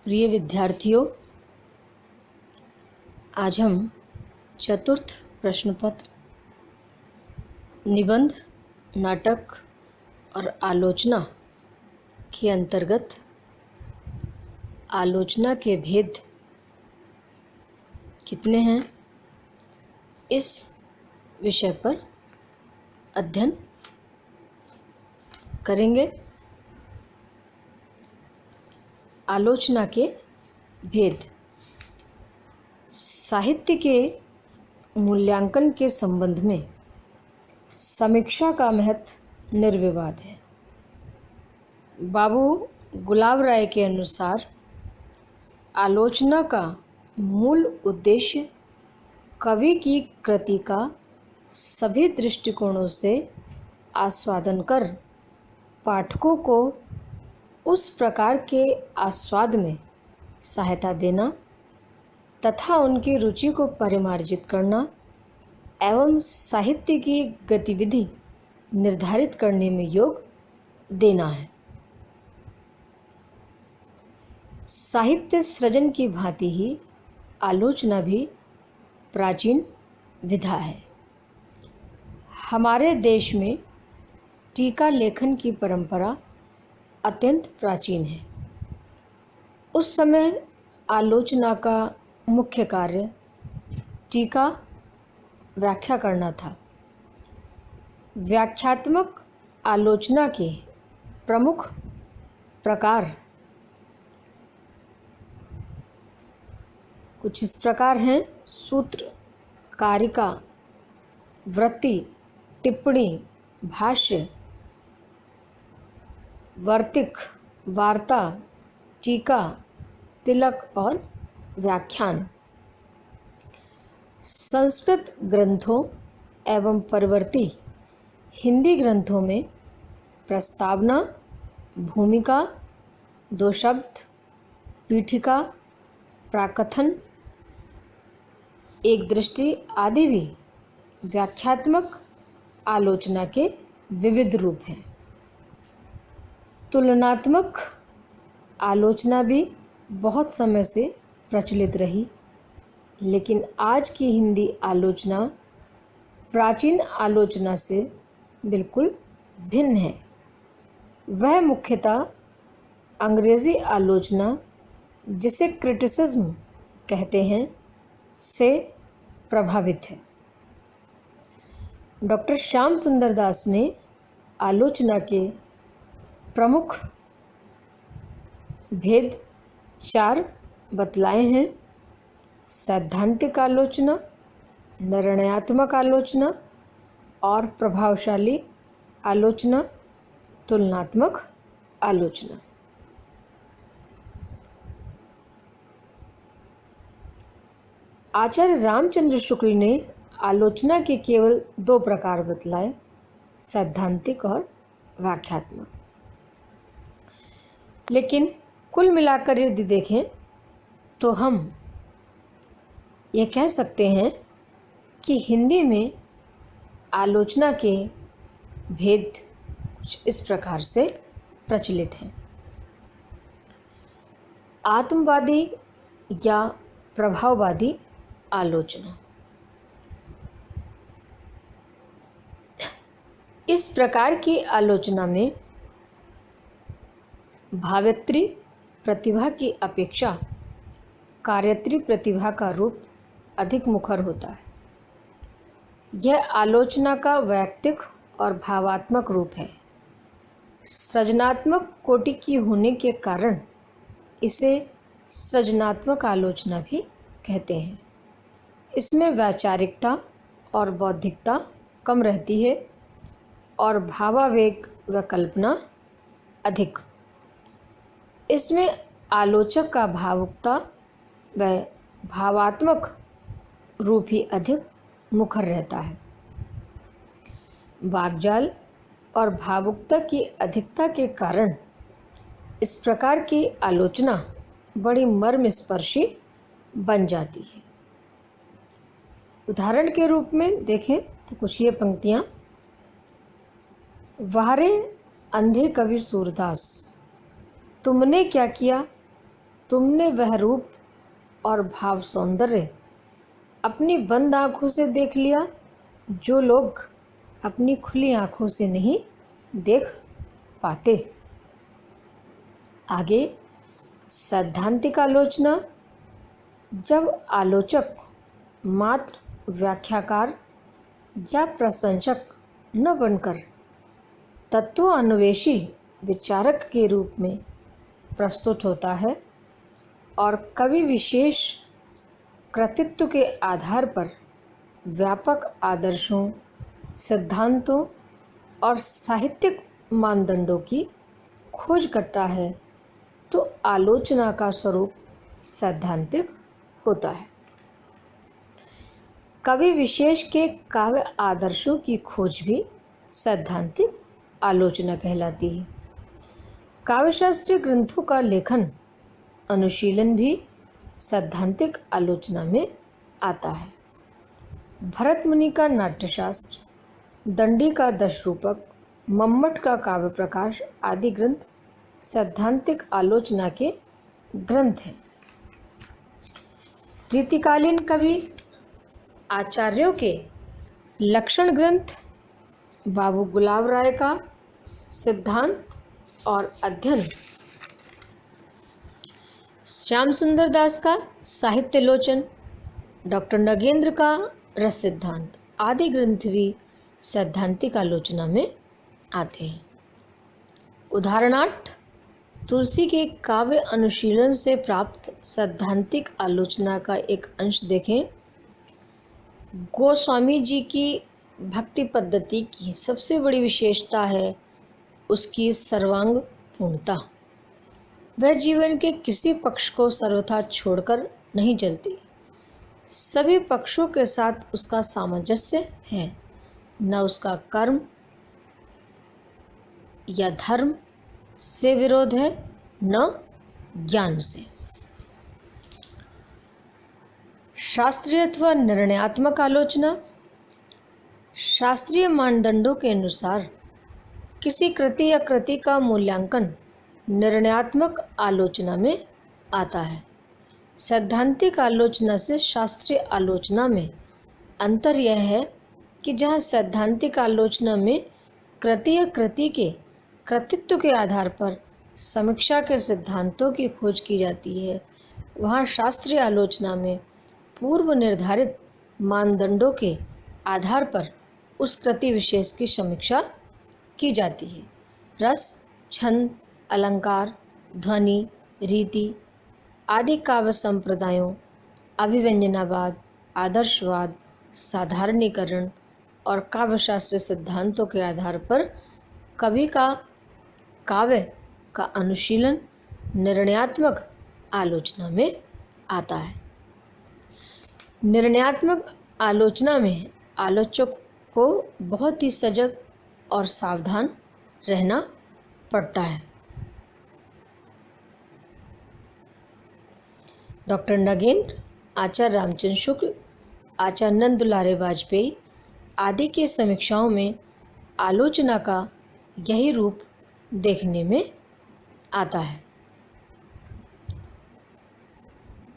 प्रिय विद्यार्थियों, आज हम चतुर्थ प्रश्न पत्र, निबंध, नाटक और आलोचना के अंतर्गत आलोचना के भेद कितने हैं, इस विषय पर अध्ययन करेंगे। आलोचना के भेद। साहित्य के मूल्यांकन के संबंध में समीक्षा का महत्व निर्विवाद है। बाबू गुलाब राय के अनुसार आलोचना का मूल उद्देश्य कवि की कृति का सभी दृष्टिकोणों से आस्वादन कर पाठकों को उस प्रकार के आस्वाद में सहायता देना तथा उनकी रुचि को परिमार्जित करना एवं साहित्य की गतिविधि निर्धारित करने में योग देना है। साहित्य सृजन की भांति ही आलोचना भी प्राचीन विधा है। हमारे देश में टीका लेखन की परंपरा अत्यंत प्राचीन है। उस समय आलोचना का मुख्य कार्य टीका व्याख्या करना था। व्याख्यात्मक आलोचना के प्रमुख प्रकार कुछ इस प्रकार हैं: सूत्र, कारिका, वृत्ति, टिप्पणी, भाष्य, वर्तिक, वार्ता, टीका, तिलक और व्याख्यान। संस्कृत ग्रंथों एवं परवर्ती हिंदी ग्रंथों में प्रस्तावना, भूमिका, दो शब्द, पीठिका, प्राकथन, एक दृष्टि आदि भी व्याख्यात्मक आलोचना के विविध रूप हैं। तुलनात्मक आलोचना भी बहुत समय से प्रचलित रही, लेकिन आज की हिंदी आलोचना प्राचीन आलोचना से बिल्कुल भिन्न है। वह मुख्यतः अंग्रेजी आलोचना, जिसे क्रिटिसिज्म कहते हैं, से प्रभावित है। डॉक्टर श्याम सुंदर दास ने आलोचना के प्रमुख भेद 4 बतलाए हैं: सैद्धांतिक आलोचना, निर्णयात्मक आलोचना और प्रभावशाली आलोचना, तुलनात्मक आलोचना। आचार्य रामचंद्र शुक्ल ने आलोचना के केवल 2 प्रकार बतलाए: सैद्धांतिक और व्याख्यात्मक। लेकिन कुल मिलाकर यदि देखें तो हम ये कह सकते हैं कि हिंदी में आलोचना के भेद कुछ इस प्रकार से प्रचलित हैं: आत्मवादी या प्रभाववादी आलोचना। इस प्रकार की आलोचना में भावत्री प्रतिभा की अपेक्षा कार्यत्री प्रतिभा का रूप अधिक मुखर होता है। यह आलोचना का वैयक्तिक और भावात्मक रूप है। सृजनात्मक कोटि की होने के कारण इसे सृजनात्मक आलोचना भी कहते हैं। इसमें वैचारिकता और बौद्धिकता कम रहती है और भावावेग व कल्पना अधिक। इसमें आलोचक का भावुकता व भावात्मक रूप ही अधिक मुखर रहता है। वाक्जाल और भावुकता की अधिकता के कारण इस प्रकार की आलोचना बड़ी मर्मस्पर्शी बन जाती है। उदाहरण के रूप में देखें तो कुछ ये पंक्तियाँ: वारे अंधे कवि सूरदास, तुमने क्या किया, तुमने वह रूप और भाव सौंदर्य अपनी बंद आँखों से देख लिया जो लोग अपनी खुली आँखों से नहीं देख पाते। आगे सैद्धांतिक आलोचना। जब आलोचक मात्र व्याख्याकार या प्रशंसक न बनकर तत्व अन्वेषी विचारक के रूप में प्रस्तुत होता है और कवि विशेष कृतित्व के आधार पर व्यापक आदर्शों, सिद्धांतों और साहित्यिक मानदंडों की खोज करता है तो आलोचना का स्वरूप सैद्धांतिक होता है। कवि विशेष के काव्य आदर्शों की खोज भी सैद्धांतिक आलोचना कहलाती है। काव्यशास्त्रीय ग्रंथों का लेखन अनुशीलन भी सैद्धांतिक आलोचना में आता है। भरत मुनि का नाट्यशास्त्र, दंडी का दशरूपक, मम्मट का काव्य प्रकाश आदि ग्रंथ सैद्धांतिक आलोचना के ग्रंथ हैं। रीतिकालीन कवि आचार्यों के लक्षण ग्रंथ बाबू गुलाब राय का सिद्धांत और अध्ययन, श्याम सुंदर दास का साहित्य लोचन, डॉक्टर नगेंद्र का रस सिद्धांत आदि ग्रंथ भी सैद्धांतिक आलोचना में आते हैं। उदाहरणार्थ तुलसी के काव्य अनुशीलन से प्राप्त सैद्धांतिक आलोचना का एक अंश देखें। गोस्वामी जी की भक्ति पद्धति की सबसे बड़ी विशेषता है उसकी सर्वांग पूर्णता। वह जीवन के किसी पक्ष को सर्वथा छोड़कर नहीं चलती, सभी पक्षों के साथ उसका सामंजस्य है। न उसका कर्म या धर्म से विरोध है, न ज्ञान से। शास्त्रीय अथवा निर्णयात्मक आलोचना। शास्त्रीय मानदंडों के अनुसार किसी कृति या कृति का मूल्यांकन निर्णयात्मक आलोचना में आता है। सैद्धांतिक आलोचना से शास्त्रीय आलोचना में अंतर यह है कि जहाँ सैद्धांतिक आलोचना में कृति या कृति के कृतित्व के आधार पर समीक्षा के सिद्धांतों की खोज की जाती है, वहाँ शास्त्रीय आलोचना में पूर्व निर्धारित मानदंडों के आधार पर उस कृति विशेष की समीक्षा की जाती है। रस, छंद, अलंकार, ध्वनि, रीति आदि काव्य संप्रदायों, अभिव्यंजनावाद, आदर्शवाद, साधारणीकरण और काव्यशास्त्र सिद्धांतों के आधार पर कवि का काव्य का अनुशीलन निर्णयात्मक आलोचना में आता है। निर्णयात्मक आलोचना में आलोचक को बहुत ही सजग और सावधान रहना पड़ता है। डॉक्टर नगेंद्र, आचार्य रामचंद्र शुक्ल, आचार्य नंद दुलारे वाजपेयी आदि की समीक्षाओं में आलोचना का यही रूप देखने में आता है।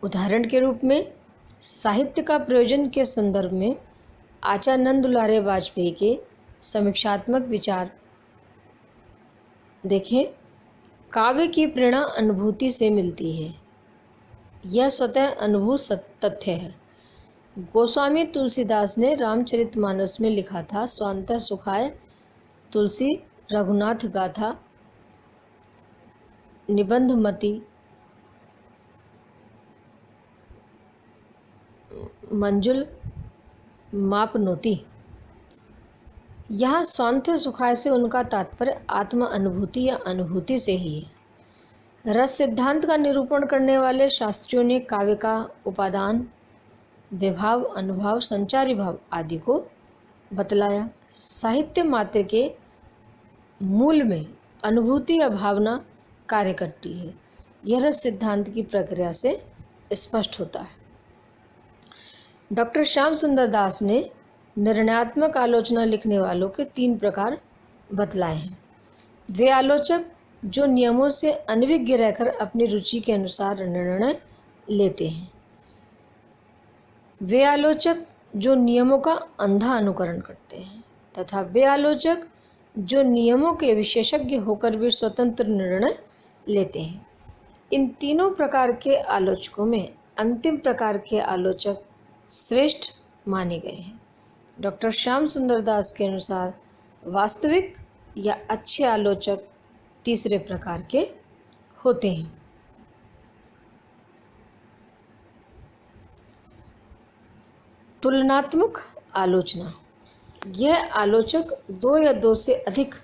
उदाहरण के रूप में साहित्य का प्रयोजन के संदर्भ में आचार्य नंद दुलारे वाजपेयी के समीक्षात्मक विचार देखें। काव्य की प्रेरणा अनुभूति से मिलती है, यह स्वतः अनुभूत तथ्य है। गोस्वामी तुलसीदास ने रामचरितमानस में लिखा था, स्वांतः सुखाय तुलसी रघुनाथ गाथा, निबंधमति मंजुल मापनोती। यहाँ स्वांतः सुखाय से उनका तात्पर्य आत्म अनुभूति या अनुभूति से ही है। रस सिद्धांत का निरूपण करने वाले शास्त्रियों ने काव्य का उपादान, विभाव, अनुभाव, संचारी भाव आदि को बतलाया। साहित्य मात्र के मूल में अनुभूति या भावना कार्य करती है, यह रस सिद्धांत की प्रक्रिया से स्पष्ट होता है। डॉक्टर श्याम सुंदर दास ने निर्णयात्मक आलोचना लिखने वालों के 3 प्रकार बतलाए हैं। वे आलोचक जो नियमों से अनभिज्ञ रहकर अपनी रुचि के अनुसार निर्णय लेते हैं। वे आलोचक जो नियमों का अंधा अनुकरण करते हैं तथा वे आलोचक जो नियमों के विशेषज्ञ होकर भी स्वतंत्र निर्णय लेते हैं। इन तीनों प्रकार के आलोचकों में अंतिम प्रकार के आलोचक श्रेष्ठ माने गए हैं। डॉक्टर श्याम सुंदर दास के अनुसार वास्तविक या अच्छे आलोचक तीसरे प्रकार के होते हैं। तुलनात्मक आलोचना। यह आलोचक दो या दो से अधिक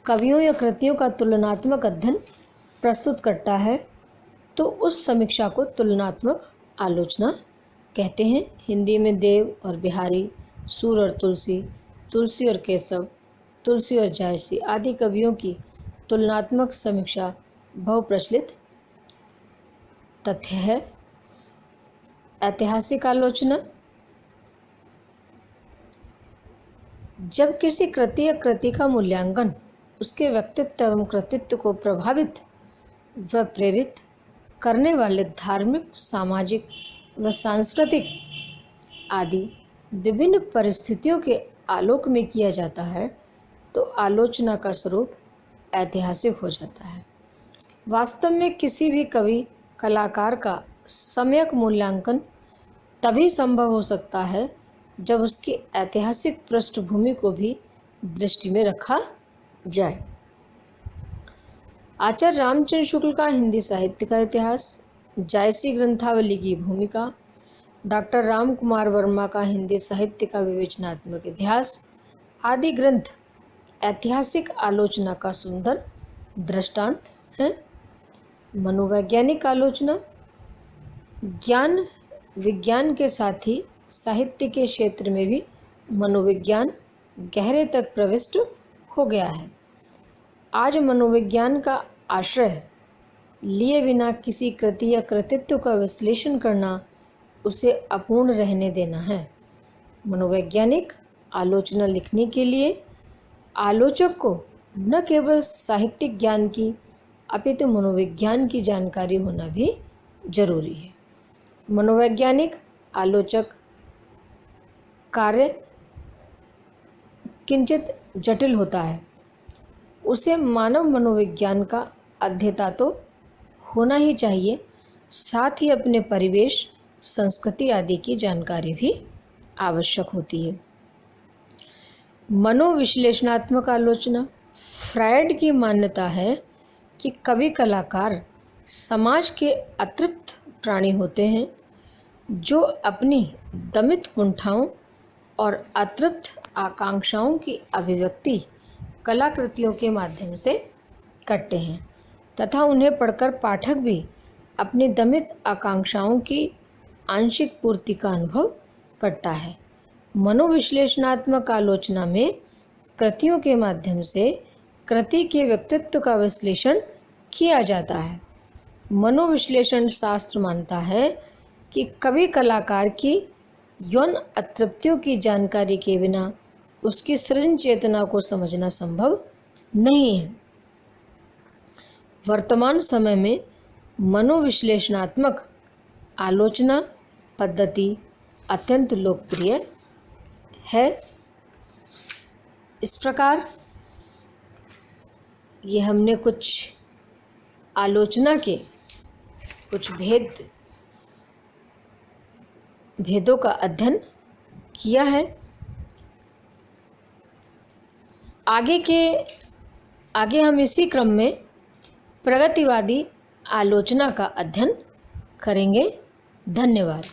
कवियों या कृतियों का तुलनात्मक अध्ययन प्रस्तुत करता है तो उस समीक्षा को तुलनात्मक आलोचना कहते हैं। हिंदी में देव और बिहारी, सूर और तुलसी, तुलसी और केशव, तुलसी और जायसी आदि कवियों की तुलनात्मक समीक्षा बहुप्रचलित तथ्य है। ऐतिहासिक आलोचना। जब किसी कृति या कृति का मूल्यांकन उसके व्यक्तित्व एवं कृतित्व को प्रभावित व प्रेरित करने वाले धार्मिक, सामाजिक व सांस्कृतिक आदि विभिन्न परिस्थितियों के आलोक में किया जाता है तो आलोचना का स्वरूप ऐतिहासिक हो जाता है। वास्तव में किसी भी कवि कलाकार का सम्यक मूल्यांकन तभी संभव हो सकता है जब उसकी ऐतिहासिक पृष्ठभूमि को भी दृष्टि में रखा जाए। आचार्य रामचंद्र शुक्ल का हिंदी साहित्य का इतिहास, जायसी ग्रंथावली की भूमिका, डॉक्टर राम कुमार वर्मा का हिंदी साहित्य का विवेचनात्मक इतिहास आदि ग्रंथ ऐतिहासिक आलोचना का सुंदर दृष्टांत हैं। मनोवैज्ञानिक आलोचना। ज्ञान विज्ञान के साथ ही साहित्य के क्षेत्र में भी मनोविज्ञान गहरे तक प्रविष्ट हो गया है। आज मनोविज्ञान का आश्रय लिए बिना किसी कृति या कृतित्व का विश्लेषण करना उसे अपूर्ण रहने देना है। मनोवैज्ञानिक आलोचना लिखने के लिए आलोचक को न केवल साहित्यिक ज्ञान की अपितु मनोविज्ञान की जानकारी होना भी जरूरी है। मनोवैज्ञानिक आलोचक कार्य किंचित जटिल होता है। उसे मानव मनोविज्ञान का अध्येता तो होना ही चाहिए, साथ ही अपने परिवेश, संस्कृति आदि की जानकारी भी आवश्यक होती है। मनोविश्लेषणात्मक आलोचना। फ्रायड की मान्यता है कि कवि कलाकार समाज के अतृप्त प्राणी होते हैं जो अपनी दमित कुंठाओं और अतृप्त आकांक्षाओं की अभिव्यक्ति कलाकृतियों के माध्यम से करते हैं तथा उन्हें पढ़कर पाठक भी अपनी दमित आकांक्षाओं की आंशिक पूर्ति का अनुभव करता है। मनोविश्लेषणात्मक आलोचना में कृतियों के माध्यम से कृति के व्यक्तित्व का विश्लेषण किया जाता है। मनोविश्लेषण शास्त्र मानता है कि कवि कलाकार की यौन अतृप्तियों की जानकारी के बिना उसकी सृजन चेतना को समझना संभव नहीं है। वर्तमान समय में मनोविश्लेषणात्मक आलोचना पद्धति अत्यंत लोकप्रिय है। इस प्रकार ये हमने कुछ आलोचना के कुछ भेदों का अध्ययन किया है। आगे हम इसी क्रम में प्रगतिवादी आलोचना का अध्ययन करेंगे। धन्यवाद।